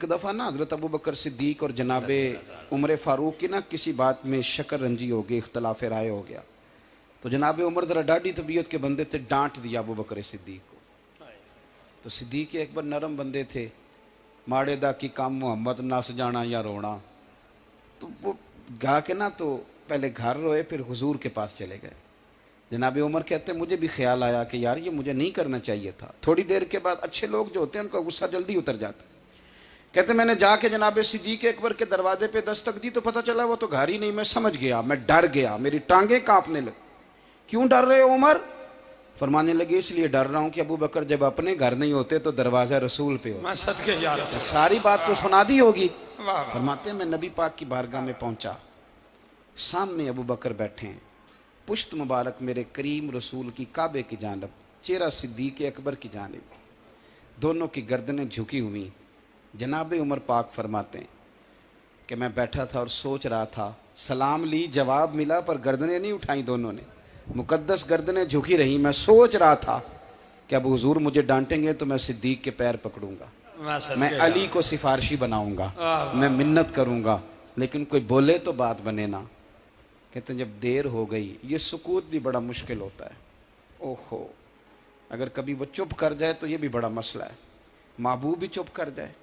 एक दफ़ा ना हज़रत अबू बकर सिद्दीक और जनाबे उमर फ़ारूक की ना किसी बात में शक्र रंजी हो गई, इख्तलाफ राय हो गया। तो जनाबे उमर ज़रा डाढ़ी तबीयत के बंदे थे, डांट दिया अबू बकर सिद्दीक को। तो सिद्दीक एक बार नरम बंदे थे, माड़े दा की काम मोहम्मद नस जाना या रोना। तो वो गा के ना तो पहले घर रोए, फिर हुजूर के पास चले गए। जनाब उमर कहते हैं मुझे भी ख्याल आया कि यार ये मुझे नहीं करना चाहिए था। थोड़ी देर के बाद अच्छे लोग जो होते हैं उनका गुस्सा जल्दी उतर जाता। कहते मैंने जाके जनाब सिद्दीक अकबर के दरवाजे पे दस्तक दी तो पता चला वो तो घर ही नहीं। मैं समझ गया, मैं डर गया, मेरी टांगें कांपने लगी। क्यों डर रहे हो उमर? फरमाने लगे इसलिए डर रहा हूं कि अबू बकर जब अपने घर नहीं होते तो दरवाजा रसूल पे होता। सारी बात तो सुना दी होगी। फरमाते मैं नबी पाक की बारगाह में पहुंचा, सामने अबू बकर बैठे हैं, पुश्त मुबारक मेरे करीम रसूल की काबे की जानब, चेहरा सिद्दीक अकबर की जानब, दोनों की गर्दनें झुकी हुई। जनाब उमर पाक फरमाते हैं कि मैं बैठा था और सोच रहा था, सलाम ली, जवाब मिला, पर गर्दनें नहीं उठाई दोनों ने, मुकद्दस गर्दनें झुकी रही। मैं सोच रहा था कि अब हुजूर मुझे डांटेंगे तो मैं सिद्दीक के पैर पकड़ूंगा, मैं अली को सिफारशी बनाऊंगा, मैं मिन्नत करूंगा, लेकिन कोई बोले तो बात बने ना। कहते हैं जब देर हो गई, ये सुकूत भी बड़ा मुश्किल होता है। ओहो, अगर कभी वो चुप कर जाए तो ये भी बड़ा मसला है, महबूब भी चुप कर जाए।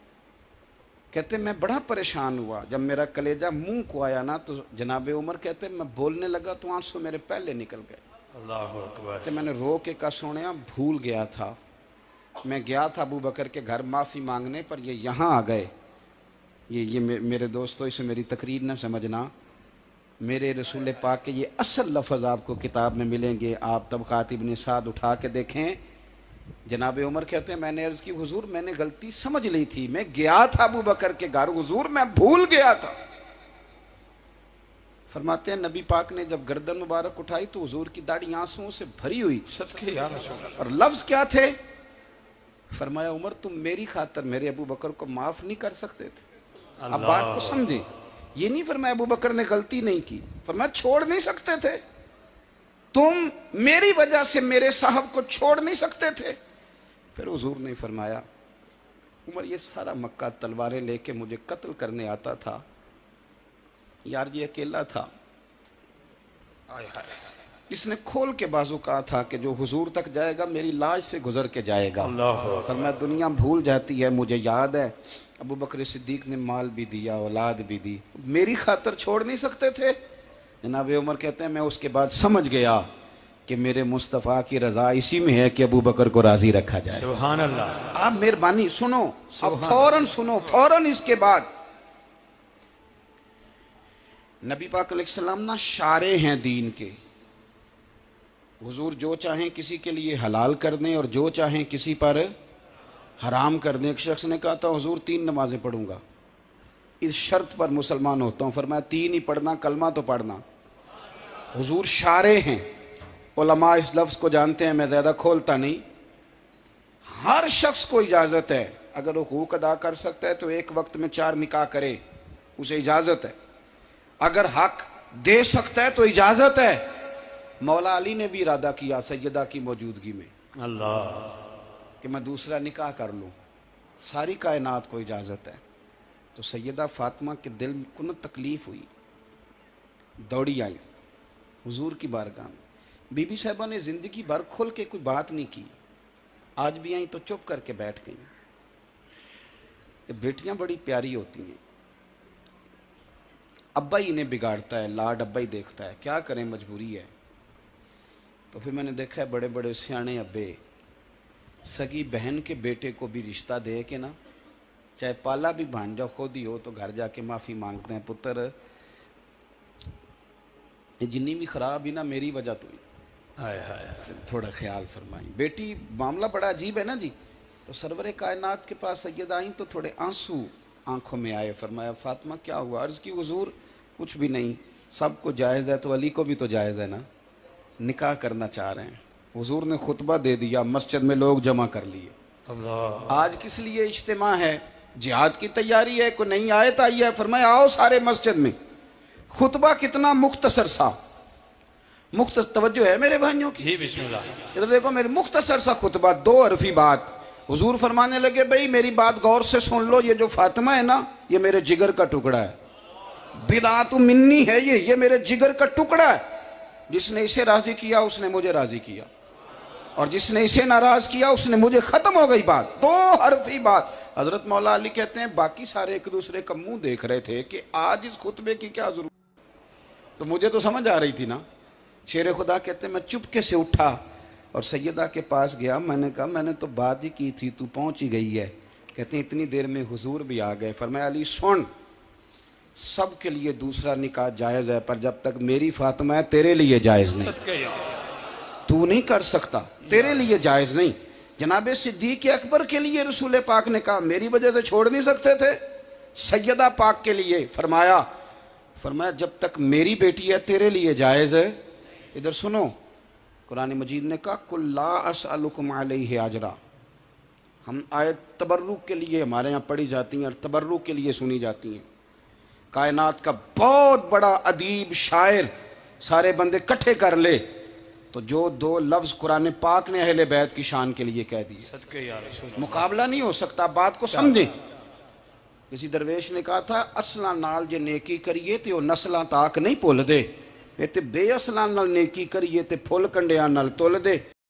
कहते मैं बड़ा परेशान हुआ, जब मेरा कलेजा मुंह को आया ना तो जनाब उमर कहते मैं बोलने लगा तो आंसू मेरे पहले निकल गए। अल्लाह अकबर। तो मैंने रो के कहा सोनिया भूल गया था, मैं गया था अबू बकर के घर माफ़ी मांगने, पर ये यहाँ आ गए। ये मेरे दोस्तों इसे मेरी तकरीर ना समझना, मेरे रसूल पाक के ये असल लफ्ज़ आपको किताब में मिलेंगे। आप तबक़ात इब्न साद उठा के देखें। जनाब उमर कहते हैं मैंने अर्ज़ की हुजूर मैंने गलती समझ ली थी, मैं गया था अबू बकर के घर, हुजूर मैं भूल गया था। फरमाते हैं नबी पाक ने जब गर्दन मुबारक उठाई तो हुजूर की दाढ़ी आंसुओं से भरी हुई। और लफ्ज़ क्या थे? फरमाया उमर तुम मेरी खातर मेरे अबू बकर को माफ़ नहीं कर सकते थे? अब बात को समझे, ये नहीं फरमाया अबू बकर ने गलती नहीं की, फरमाया छोड़ नहीं सकते थे, तुम मेरी वजह से मेरे साहब को छोड़ नहीं सकते थे। फिर हुजूर ने फरमाया उमर ये सारा मक्का तलवारें लेके मुझे कत्ल करने आता था, यार ये अकेला था, इसने खोल के बाजू कहा था कि जो हुजूर तक जाएगा मेरी लाश से गुजर के जाएगा। फरमाया दुनिया भूल जाती है, मुझे याद है अबू बकर सिद्दीक ने माल भी दिया, औलाद भी दी, मेरी खातर छोड़ नहीं सकते थे। जनाब उमर कहते हैं मैं उसके बाद समझ गया कि मेरे मुस्तफ़ा की रज़ा इसी में है कि अबू बकर को राज़ी रखा जाए। सुभान अल्लाह। आप मेहरबानी सुनो, अब फौरन सुनो, फौरन इसके बाद नबी पाक अलैहिस्सलाम ना शारे हैं दीन के। हुजूर जो चाहें किसी के लिए हलाल कर दें और जो चाहें किसी पर हराम कर दें। एक शख्स ने कहा था हुजूर 3 नमाजें पढ़ूंगा, इस शर्त पर मुसलमान होता हूँ। फरमाया 3 ही पढ़ना, कलमा तो पढ़ना। हुजूर शारे हैं, उलमा इस लफ्ज़ को जानते हैं, मैं ज़्यादा खोलता नहीं। हर शख्स को इजाज़त है, अगर वो हुकूक अदा कर सकता है तो एक वक्त में 4 निकाह करे, उसे इजाज़त है। अगर हक दे सकता है तो इजाज़त है। मौला अली ने भी इरादा किया सैयदा की मौजूदगी में अल्लाह कि मैं दूसरा निकाह कर लूँ, सारी कायनात को इजाज़त है। तो सैयदा फातिमा के दिल को न तकलीफ़ हुई, दौड़ी आई हुजूर की बारगाह में। बीबी साहिबा ने ज़िंदगी भर खुल के कोई बात नहीं की, आज भी आई तो चुप करके बैठ गई। बेटियां बड़ी प्यारी होती हैं, अब्बा ही इन्हें बिगाड़ता है, लाड अब्बा ही देखता है, क्या करें मजबूरी है। तो फिर मैंने देखा है बड़े बड़े सियाने अब्बे सगी बहन के बेटे को भी रिश्ता दे के ना, चाहे पाला भी भांजा खुद ही हो, तो घर जाके माफ़ी मांगते हैं, पुत्र जिन्नी भी ख़राब ही ना मेरी वजह तो ही, थोड़ा ख्याल फरमाई। बेटी मामला बड़ा अजीब है ना जी। तो सरवरे कायनात के पास सैयद आई तो थोड़े आंसू आंखों में आए। फरमाया फातिमा क्या हुआ? अर्ज़ की हुजूर कुछ भी नहीं, सबको जायज़ है तो अली को भी तो जायज़ है ना, निकाह करना चाह रहे हैं। हुजूर ने खुतबा दे दिया, मस्जिद में लोग जमा कर लिए। आज किस लिए इज्तिमा है? जिहाद की तैयारी है, कोई नई आयत आई है। फरमाया आओ सारे मस्जिद में। खुतबा कितना मुख्तसर सा, तवज्जो है मेरे भाइयों की, इधर देखो मेरे मुख्तसर सा खुतबा, 2 हरफी बात। हुजूर फरमाने लगे भाई मेरी बात गौर से सुन लो, ये जो फातिमा है ना ये मेरे जिगर का टुकड़ा है, बिदात मिन्नी है, ये मेरे जिगर का टुकड़ा है। जिसने इसे राजी किया उसने मुझे राजी किया, और जिसने इसे नाराज किया उसने मुझे। खत्म हो गई बात, दो हरफी बात। हजरत मौला अली कहते हैं बाकी सारे एक दूसरे का मुंह देख रहे थे कि आज इस खुतबे की क्या जरूरत, तो मुझे तो समझ आ रही थी ना। शेर खुदा कहते हैं मैं चुपके से उठा और सैयदा के पास गया, मैंने कहा मैंने तो बात ही की थी, तू पहुंच ही गई है। कहते हैं इतनी देर में हुजूर भी आ गए। फरमाया अली सुन, सब के लिए दूसरा निकाह जायज़ है, पर जब तक मेरी फातिमा है तेरे लिए जायज़ नहीं, तू नहीं कर सकता, तेरे लिए जायज़ नहीं। जनाबे सिद्दीक़ अकबर के लिए रसूल पाक ने कहा मेरी वजह से छोड़ नहीं सकते थे, सैयदा पाक के लिए फरमाया जब तक मेरी बेटी है तेरे लिए जायज़ है। इधर सुनो, कुरान मजीद ने कहा कुल ला असअलुकुम अलैहि अजरा। हम आयत तबर्रुक के लिए हमारे यहाँ पढ़ी जाती हैं और तबर्रुक के लिए सुनी जाती हैं। कायनात का बहुत बड़ा अदीब शायर सारे बंदे इकट्ठे कर ले तो जो दो लफ्ज़ कुरान पाक ने अहले बैत की शान के लिए कह दिए, मुकाबला नहीं हो सकता। बात को समझे। किसी दरवेश ने कहा था असलां नाल जे नेकी करिए तो नस्लां ताक नहीं भुल दे, ते बेअसलां नाल नेकी करिए ते फुल कंडियां नाल तुल दे।